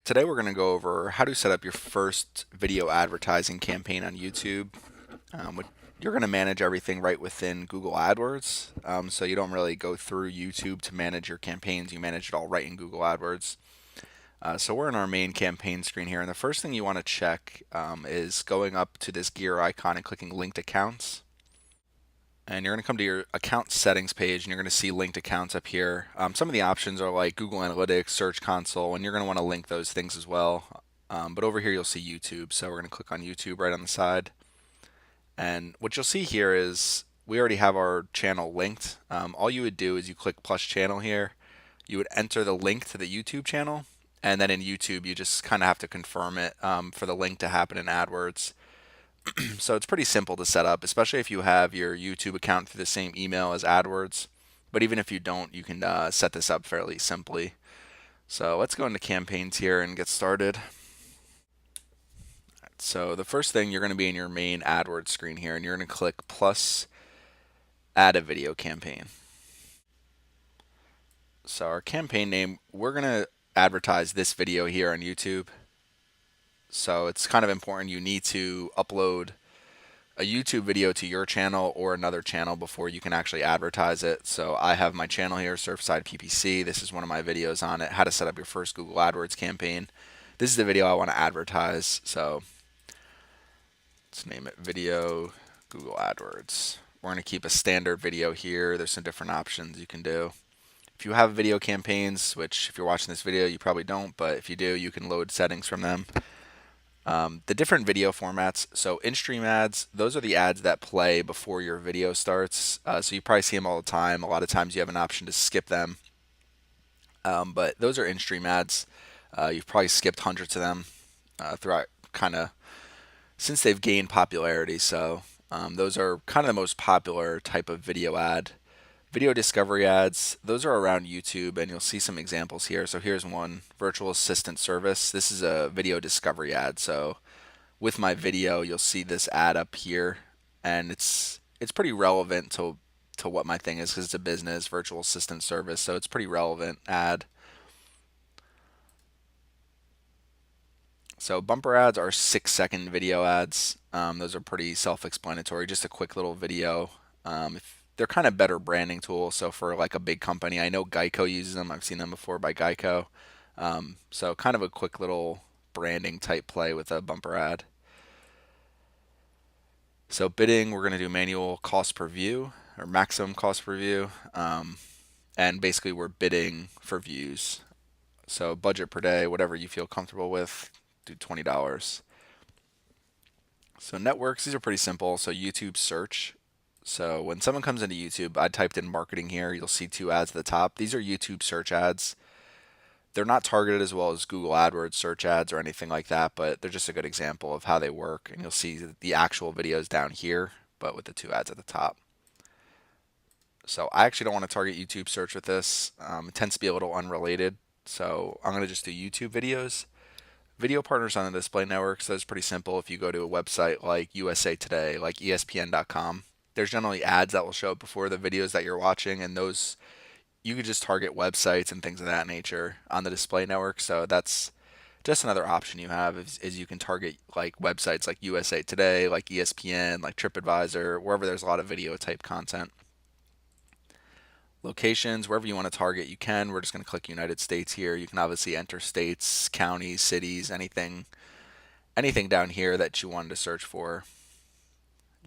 Today we're going to go over how to set up your first video advertising campaign on YouTube. You're going to manage everything right within Google AdWords, so you don't really go through YouTube to manage your campaigns. You manage it all right in Google AdWords. So we're in our main campaign screen here, and the first thing you want to check is going up to this gear icon and clicking linked accounts. And you're going to come to your account settings page and you're going to see linked accounts up here. Some of the options are like Google Analytics, Search Console, and you're going to want to link those things as well. But over here you'll see YouTube. So we're going to click on YouTube right on the side. And what you'll see here is we already have our channel linked. All you would do is you click plus channel here. You would enter the link to the YouTube channel. And then in YouTube, you just kind of have to confirm it for the link to happen in AdWords. So it's pretty simple to set up, especially if you have your YouTube account through the same email as AdWords. But even if you don't, you can set this up fairly simply. So let's go into campaigns here and get started. So the first thing, you're going to be in your main AdWords screen here, and you're going to click plus add a video campaign. So our campaign name, we're going to advertise this video here on YouTube. So it's kind of important you need to upload a YouTube video to your channel or another channel before you can actually advertise it. So I have my channel here, Surfside PPC. This is one of my videos on it, how to set up your first Google AdWords campaign. This is the video I want to advertise. So let's name it video Google AdWords. We're going to keep a standard video here. There's some different options you can do. If you have video campaigns, which if you're watching this video, you probably don't, but if you do, you can load settings from them. The different video formats, so in-stream ads, those are the ads that play before your video starts. So you probably see them all the time. A lot of times you have an option to skip them. But those are in-stream ads. You've probably skipped hundreds of them throughout kind of since they've gained popularity. So those are kind of the most popular type of video ad. Video discovery ads, those are around YouTube, and you'll see some examples here. So here's one, virtual assistant service. This is a video discovery ad. So with my video, you'll see this ad up here, and it's pretty relevant to what my thing is because it's a business virtual assistant service. So it's pretty relevant ad. So bumper ads are 6-second video ads. Those are pretty self-explanatory. Just a quick little video. If they're kind of better branding tools. So for like a big company, I know Geico uses them. I've seen them before by Geico. So kind of a quick little branding type play with a bumper ad. So bidding, we're going to do manual cost per view or maximum cost per view. And basically we're bidding for views. So budget per day, whatever you feel comfortable with, do $20. So networks, these are pretty simple. So YouTube search. So when someone comes into YouTube, I typed in marketing here. You'll see 2 ads at the top. These are YouTube search ads. They're not targeted as well as Google AdWords search ads or anything like that, but they're just a good example of how they work. And you'll see the actual videos down here, but with the 2 ads at the top. So I actually don't want to target YouTube search with this. It tends to be a little unrelated. So I'm going to just do YouTube videos. Video partners on the display network, so it's pretty simple. If you go to a website like USA Today, like ESPN.com, there's generally ads that will show up before the videos that you're watching, and those you could just target websites and things of that nature on the display network. So that's just another option you have is you can target like websites like USA Today, like ESPN, like TripAdvisor, wherever there's a lot of video type content. Locations, wherever you want to target, you can. We're just going to click United States here. You can obviously enter states, counties, cities, anything down here that you wanted to search for.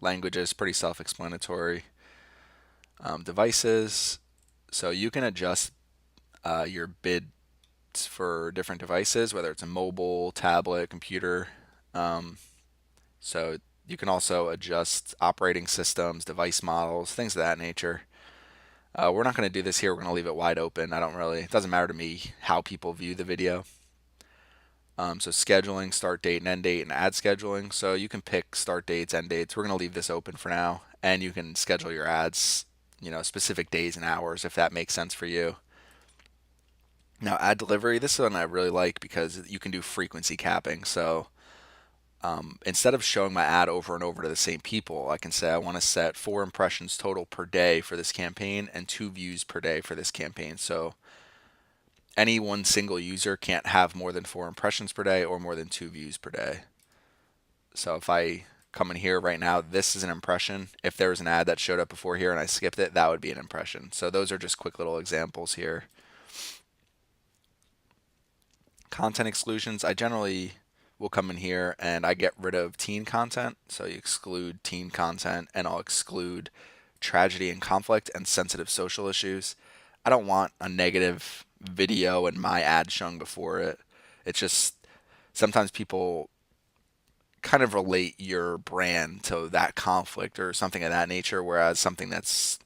Languages, pretty self-explanatory. Devices, so you can adjust your bids for different devices, whether it's a mobile, tablet, computer. So you can also adjust operating systems, device models, things of that nature. We're not going to do this here. We're going to leave it wide open. It doesn't matter to me how people view the video. So scheduling, start date and end date, and ad scheduling. So you can pick start dates, end dates. We're going to leave this open for now, and you can schedule your ads, specific days and hours if that makes sense for you. Now, ad delivery, this is one I really like because you can do frequency capping. So instead of showing my ad over and over to the same people, I can say I want to set 4 impressions total per day for this campaign and 2 views per day for this campaign. So any one single user can't have more than 4 impressions per day or more than 2 views per day. So if I come in here right now, this is an impression. If there was an ad that showed up before here and I skipped it, that would be an impression. So those are just quick little examples here. Content exclusions, I generally will come in here and I get rid of teen content. So you exclude teen content, and I'll exclude tragedy and conflict and sensitive social issues. I don't want a negative video and my ad showing before it. It's just sometimes people kind of relate your brand to that conflict or something of that nature, whereas something that's,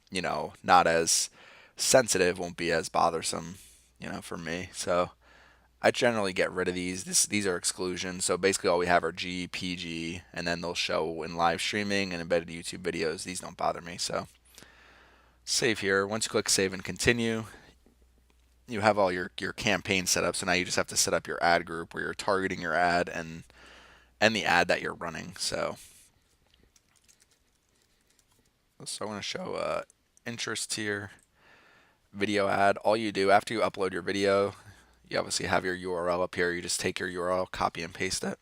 not as sensitive won't be as bothersome, for me. So I generally get rid of these. These are exclusions. So basically all we have are G, PG, and then they'll show in live streaming and embedded YouTube videos. These don't bother me. So save here. Once you click save and continue, you have all your campaign set up. So now you just have to set up your ad group where you're targeting your ad and the ad that you're running. So I want to show interest here, video ad. All you do after you upload your video, you obviously have your URL up here. You just take your URL, copy and paste it,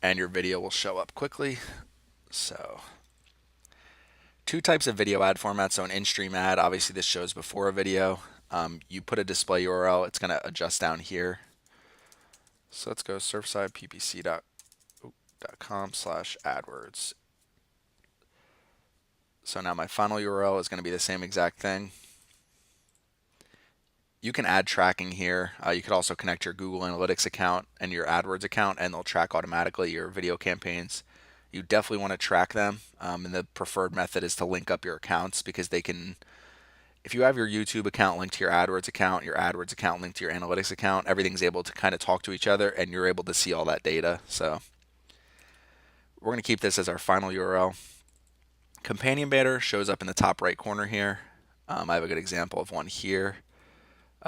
and your video will show up quickly. So 2 types of video ad formats. So an in-stream ad, obviously this shows before a video. You put a display URL, it's going to adjust down here. So let's go surfsideppc.com/AdWords. So now my final URL is going to be the same exact thing. You can add tracking here. You could also connect your Google Analytics account and your AdWords account, and they'll track automatically your video campaigns. You definitely want to track them, and the preferred method is to link up your accounts, because they can, if you have your YouTube account linked to your AdWords account linked to your Analytics account, everything's able to kind of talk to each other, and you're able to see all that data. So we're going to keep this as our final URL. Companion banner shows up in the top right corner here. I have a good example of one here.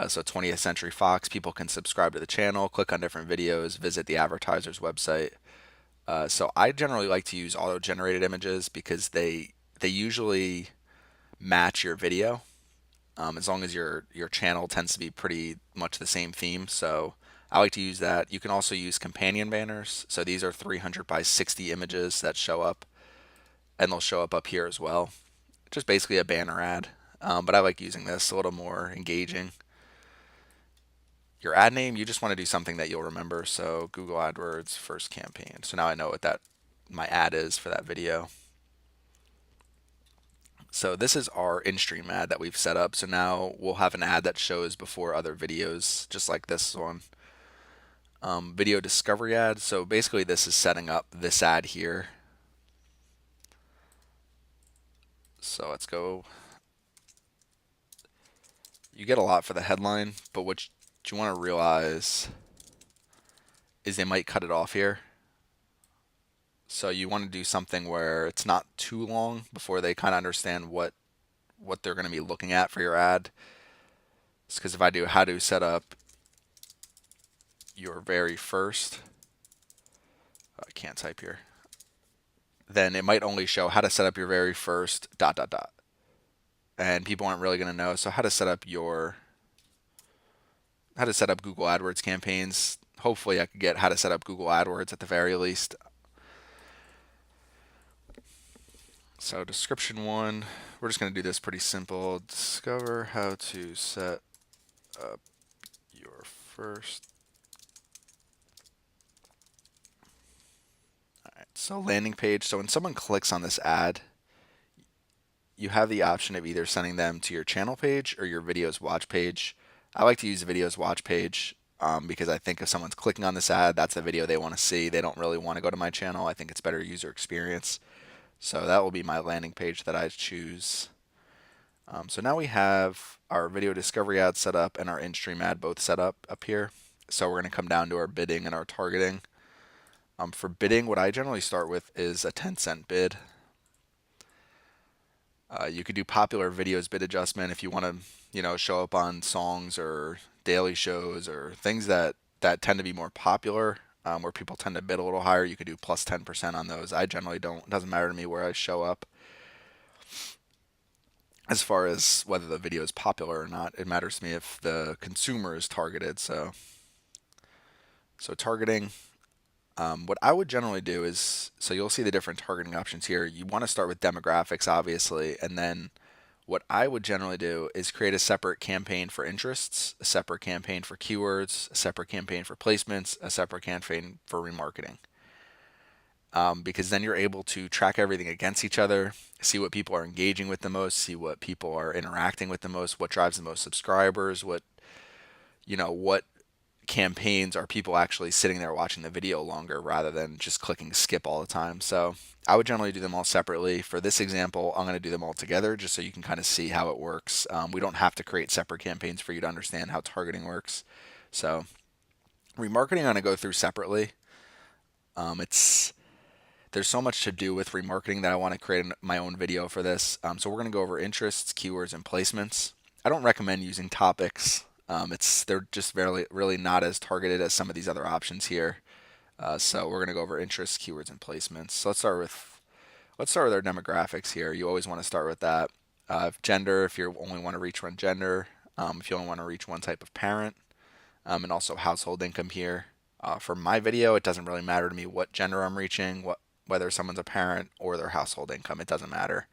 So 20th Century Fox, people can subscribe to the channel, click on different videos, visit the advertiser's website. So I generally like to use auto-generated images because they usually match your video, as long as your channel tends to be pretty much the same theme. So I like to use that. You can also use companion banners. So these are 300 by 60 images that show up, and they'll show up here as well. Just basically a banner ad, but I like using this, a little more engaging. Your ad name, you just want to do something that you'll remember. So Google AdWords first campaign. So now I know what my ad is for that video. So this is our in-stream ad that we've set up. So now we'll have an ad that shows before other videos, just like this one. Video discovery ad. So basically this is setting up this ad here. So let's go. You get a lot for the headline, but what you want to realize is they might cut it off here. So you want to do something where it's not too long before they kind of understand what they're going to be looking at for your ad. It's because if I do how to set up your very first, I can't type here, then it might only show how to set up your very first ... And people aren't really going to know. So how to set up Google AdWords campaigns. Hopefully I could get how to set up Google AdWords at the very least. So description 1, we're just going to do this pretty simple. Discover how to set up your first. All right, so landing page. So when someone clicks on this ad, you have the option of either sending them to your channel page or your videos watch page. I like to use the videos watch page because I think if someone's clicking on this ad, that's the video they want to see. They don't really want to go to my channel. I think it's better user experience. So that will be my landing page that I choose. So now we have our video discovery ad set up and our in-stream ad both set up here. So we're going to come down to our bidding and our targeting. For bidding, what I generally start with is a 10-cent bid. You could do popular videos bid adjustment if you want to, show up on songs or daily shows or things that tend to be more popular, where people tend to bid a little higher. You could do plus 10% on those. I generally don't. It doesn't matter to me where I show up. as far as whether the video is popular or not. It matters to me if the consumer is targeted. So targeting. What I would generally do is, so you'll see the different targeting options here. You want to start with demographics, obviously, and then what I would generally do is create a separate campaign for interests, a separate campaign for keywords, a separate campaign for placements, a separate campaign for remarketing. Because then you're able to track everything against each other, see what people are engaging with the most, see what people are interacting with the most, what drives the most subscribers, what campaigns are people actually sitting there watching the video longer rather than just clicking skip all the time. So I would generally do them all separately. For this example, I'm going to do them all together just so you can kind of see how it works. We don't have to create separate campaigns for you to understand how targeting works. So remarketing I'm going to go through separately. It's There's so much to do with remarketing that I want to create my own video for this. So we're going to go over interests, keywords, and placements. I don't recommend using topics. They're just really not as targeted as some of these other options here. So we're going to go over interests, keywords, and placements. So let's start with our demographics here. You always want to start with that. Gender, if you only want to reach one gender. If you only want to reach one type of parent. And also household income here. For my video, it doesn't really matter to me what gender I'm reaching, whether someone's a parent or their household income. It doesn't matter.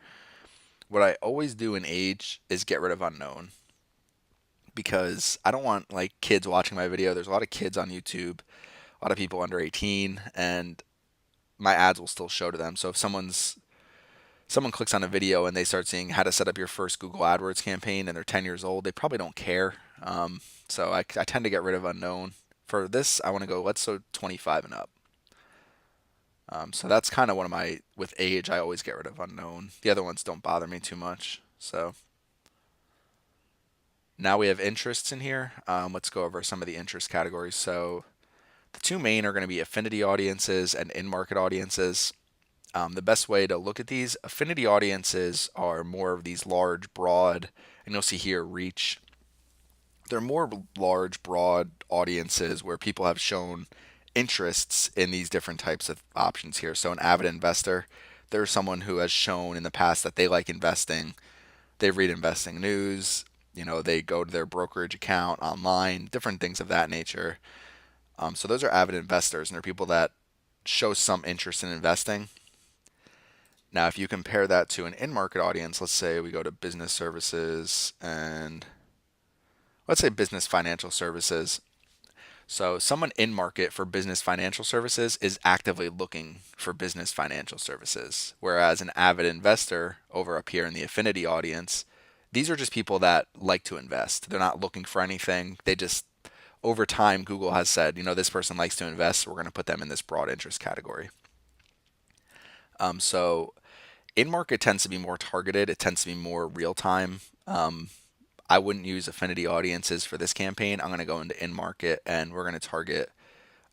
What I always do in age is get rid of unknown, because I don't want like kids watching my video. There's a lot of kids on YouTube, a lot of people under 18, and my ads will still show to them. So if someone clicks on a video and they start seeing how to set up your first Google AdWords campaign and they're 10 years old, they probably don't care. So I tend to get rid of unknown. For this, I want to go, let's go 25 and up. So that's kind of with age, I always get rid of unknown. The other ones don't bother me too much. So now we have interests in here. Let's go over some of the interest categories. So the two main are going to be affinity audiences and in-market audiences. The best way to look at these, affinity audiences are more of these large, broad, and you'll see here reach. They're more large, broad audiences where people have shown interests in these different types of options here. So an avid investor, there's someone who has shown in the past that they like investing. They read investing news, they go to their brokerage account online, different things of that nature. So those are avid investors, and they're people that show some interest in investing. Now, if you compare that to an in-market audience, let's say we go to business services and let's say business financial services. So someone in market for business financial services is actively looking for business financial services, whereas an avid investor over up here in the affinity audience, these are just people that like to invest. They're not looking for anything. They just, over time, Google has said, this person likes to invest, so we're going to put them in this broad interest category. So in market tends to be more targeted. It tends to be more real time. I wouldn't use affinity audiences for this campaign. I'm going to go into in-market, and we're going to target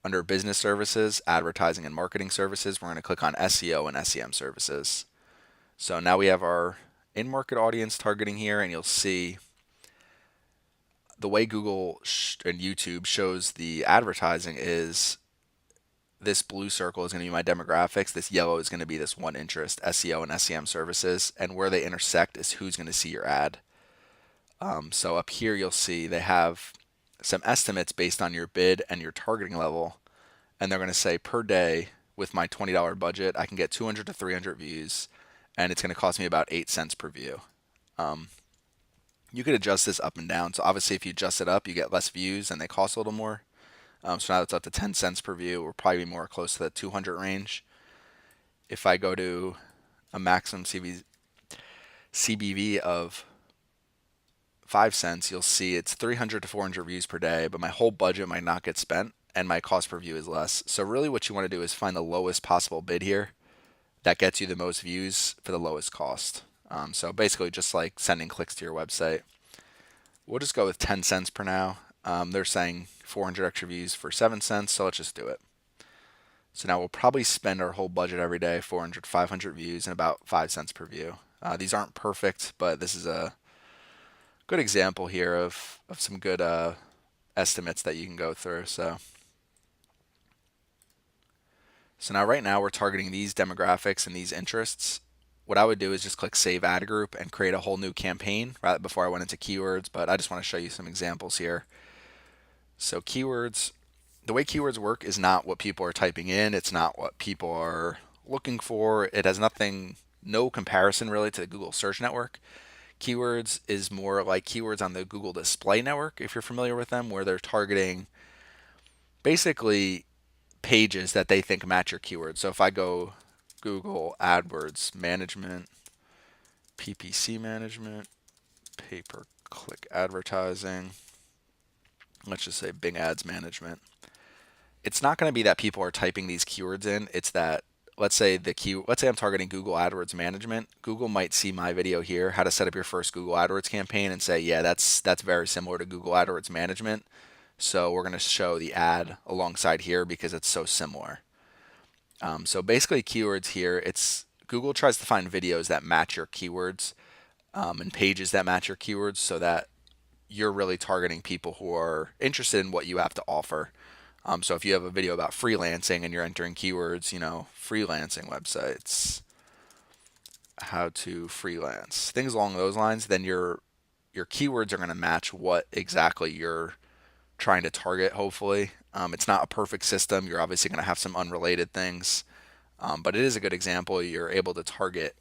under business services, advertising and marketing services. We're going to click on SEO and SEM services. So now we have our in-market audience targeting here, and you'll see the way Google and YouTube shows the advertising is this blue circle is going to be my demographics. This yellow is going to be this one interest, SEO and SEM services, and where they intersect is who's going to see your ad. So up here you'll see they have some estimates based on your bid and your targeting level, and they're going to say per day with my $20 budget I can get 200 to 300 views, and it's going to cost me about 8 cents per view. You could adjust this up and down. So obviously if you adjust it up, you get less views and they cost a little more. So now it's up to 10 cents per view. We're probably more close to the 200 range. If I go to a maximum CBV of 5 cents, you'll see it's 300 to 400 views per day, but my whole budget might not get spent and my cost per view is less. So really what you want to do is find the lowest possible bid here that gets you the most views for the lowest cost. So basically just like sending clicks to your website. We'll just go with 10 cents per now. They're saying 400 extra views for 7 cents, so let's just do it. So now we'll probably spend our whole budget every day, 400, 500 views, and about 5 cents per view. These aren't perfect, but this is a good example here of some good estimates that you can go through. So now right now we're targeting these demographics and these interests. what I would do is just click Save Ad Group and create a whole new campaign right before I went into keywords, but I just want to show you some examples here. So keywords, the way keywords work is not what people are typing in. It's not what people are looking for. It has no comparison really to the Google search network. Keywords is more like keywords on the Google display network, if you're familiar with them, where they're targeting basically pages that they think match your keywords. So if I go Google AdWords management, PPC management, pay-per-click advertising, let's just say Bing Ads management, it's not going to be that people are typing these keywords in. It's that let's say I'm targeting Google AdWords management. Google might see my video here, how to set up your first Google AdWords campaign, and say, yeah, that's very similar to Google AdWords management. So we're going to show the ad alongside here because it's so similar. So basically, keywords here, it's Google tries to find videos that match your keywords and pages that match your keywords, so that you're really targeting people who are interested in what you have to offer. So if you have a video about freelancing and you're entering keywords, freelancing websites, how to freelance, things along those lines, then your keywords are going to match what exactly you're trying to target, hopefully. It's not a perfect system. You're obviously going to have some unrelated things, but it is a good example. You're able to target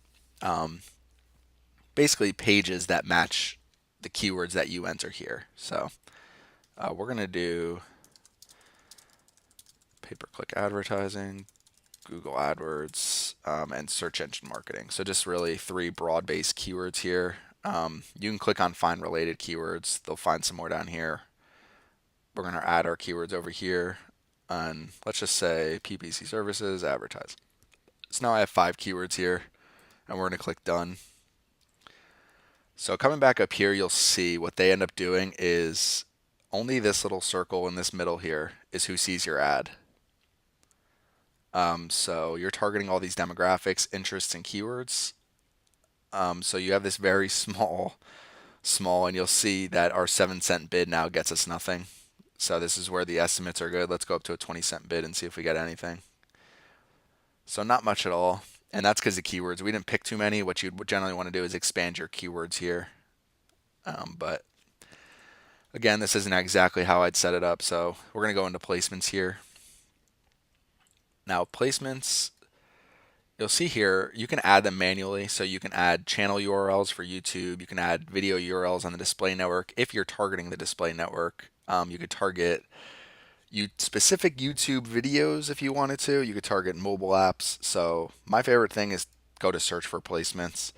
basically pages that match the keywords that you enter here. So we're going to do pay-per-click advertising, Google AdWords, and search engine marketing. So just really 3 broad-based keywords here. You can click on find related keywords. They'll find some more down here. We're going to add our keywords over here, and let's just say PPC services, advertise. So now I have 5 keywords here, and we're going to click done. So coming back up here, you'll see what they end up doing is only this little circle in this middle here is who sees your ad. So you're targeting all these demographics, interests, and keywords. So you have this very small, and you'll see that our 7-cent bid now gets us nothing. So this is where the estimates are good. Let's go up to a 20-cent bid and see if we get anything. So not much at all. And that's because the keywords, we didn't pick too many. What you generally want to do is expand your keywords here. But again, this isn't exactly how I'd set it up. So we're going to go into placements here. Now placements, you'll see here, you can add them manually. So you can add channel URLs for YouTube. You can add video URLs on the display network. If you're targeting the display network, you could target specific YouTube videos if you wanted to. You could target mobile apps. So my favorite thing is go to search for placements.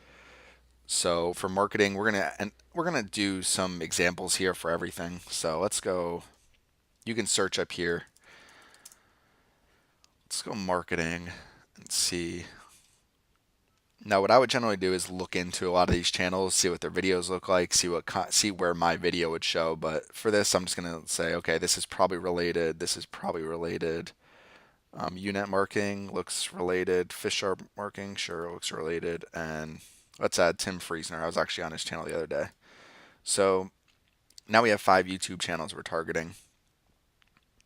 So for marketing, we're gonna do some examples here for everything. So let's go. You can search up here. Let's go marketing and see. Now, what I would generally do is look into a lot of these channels, see what their videos look like, see where my video would show. But for this, I'm just gonna say, okay, this is probably related. This is probably related. Unet marketing looks related. Fish sharp marketing sure looks related. And let's add Tim Friesner. I was actually on his channel the other day. So now we have 5 YouTube channels we're targeting.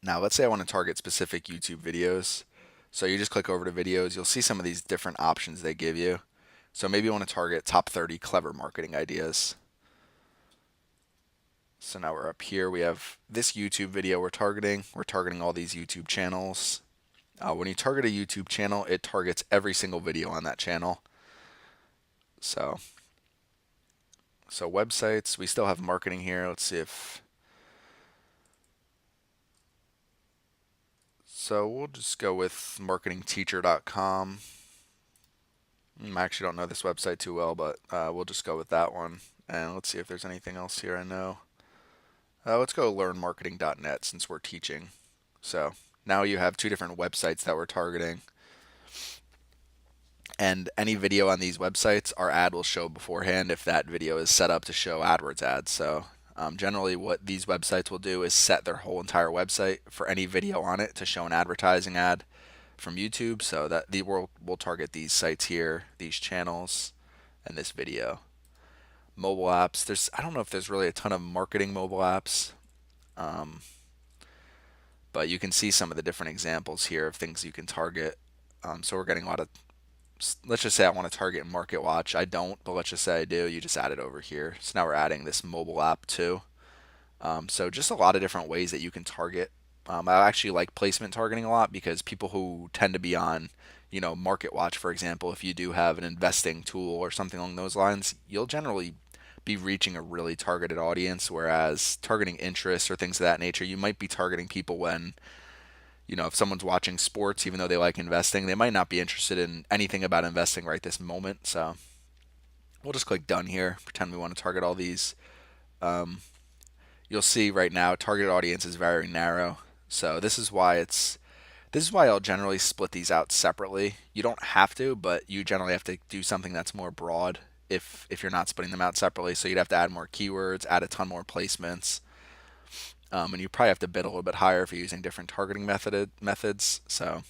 Now let's say I want to target specific YouTube videos. So you just click over to videos. You'll see some of these different options they give you. So maybe you want to target top 30 clever marketing ideas. So now we're up here. We have this YouTube video we're targeting. We're targeting all these YouTube channels. When you target a YouTube channel, it targets every single video on that channel. So websites, we still have marketing here. Let's see if... So we'll just go with marketingteacher.com. I actually don't know this website too well, but we'll just go with that one. And let's see if there's anything else here I know. Let's go learnmarketing.net since we're teaching. So now you have 2 different websites that we're targeting. And any video on these websites, our ad will show beforehand if that video is set up to show AdWords ads. So generally what these websites will do is set their whole entire website for any video on it to show an advertising ad from YouTube. So that we'll target these sites here, these channels, and this video. Mobile apps, I don't know if there's really a ton of marketing mobile apps, but you can see some of the different examples here of things you can target. So we're getting a lot of let's just say I want to target Market Watch. I don't, but let's just say I do. You just add it over here. So now we're adding this mobile app too. So just a lot of different ways that you can target. I actually like placement targeting a lot because people who tend to be on, Market Watch, for example, if you do have an investing tool or something along those lines, you'll generally be reaching a really targeted audience. Whereas targeting interests or things of that nature, you might be targeting people when, if someone's watching sports, even though they like investing, they might not be interested in anything about investing right this moment. So we'll just click done here, pretend we want to target all these. You'll see right now targeted audience is very narrow. So this is why I'll generally split these out separately. You don't have to, but you generally have to do something that's more broad if you're not splitting them out separately. So you'd have to add more keywords, add a ton more placements, and you probably have to bid a little bit higher if you're using different targeting methods. So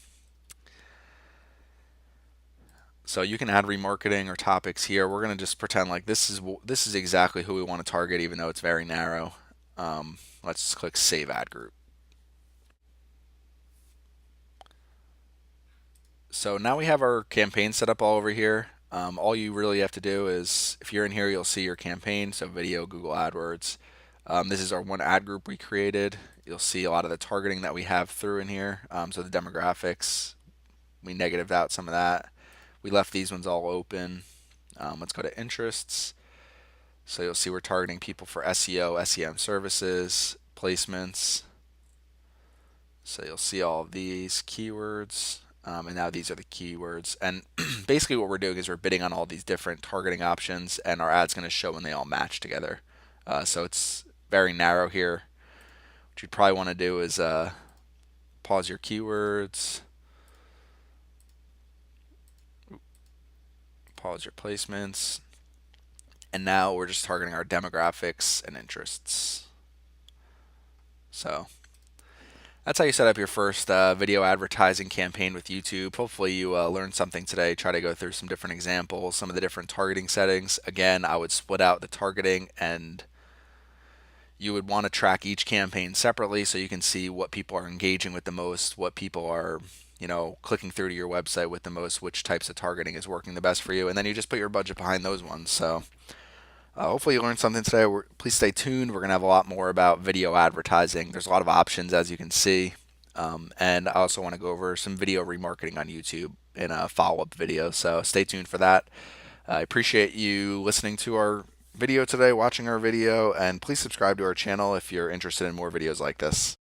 you can add remarketing or topics here. We're gonna just pretend like this is exactly who we want to target, even though it's very narrow. Let's just click Save Ad Group. So now we have our campaign set up all over here. All you really have to do is, if you're in here, you'll see your campaign. So video, Google AdWords. This is our one ad group we created. You'll see a lot of the targeting that we have through in here. So the demographics, we negatived out some of that. We left these ones all open. Let's go to interests. So you'll see we're targeting people for SEO, SEM services, placements. So you'll see all of these keywords. And now these are the keywords. And basically what we're doing is we're bidding on all these different targeting options, and our ad's going to show when they all match together. So it's very narrow here. What you'd probably want to do is pause your keywords, pause your placements, and now we're just targeting our demographics and interests. So that's how you set up your first video advertising campaign with YouTube. Hopefully you learned something today. Try to go through some different examples, some of the different targeting settings. Again, I would split out the targeting, and you would want to track each campaign separately so you can see what people are engaging with the most, what people are, clicking through to your website with the most, which types of targeting is working the best for you, and then you just put your budget behind those ones. So hopefully you learned something today. Please stay tuned. We're going to have a lot more about video advertising. There's a lot of options, as you can see. And I also want to go over some video remarketing on YouTube in a follow-up video. So stay tuned for that. I appreciate you listening to our video today, watching our video, and please subscribe to our channel if you're interested in more videos like this.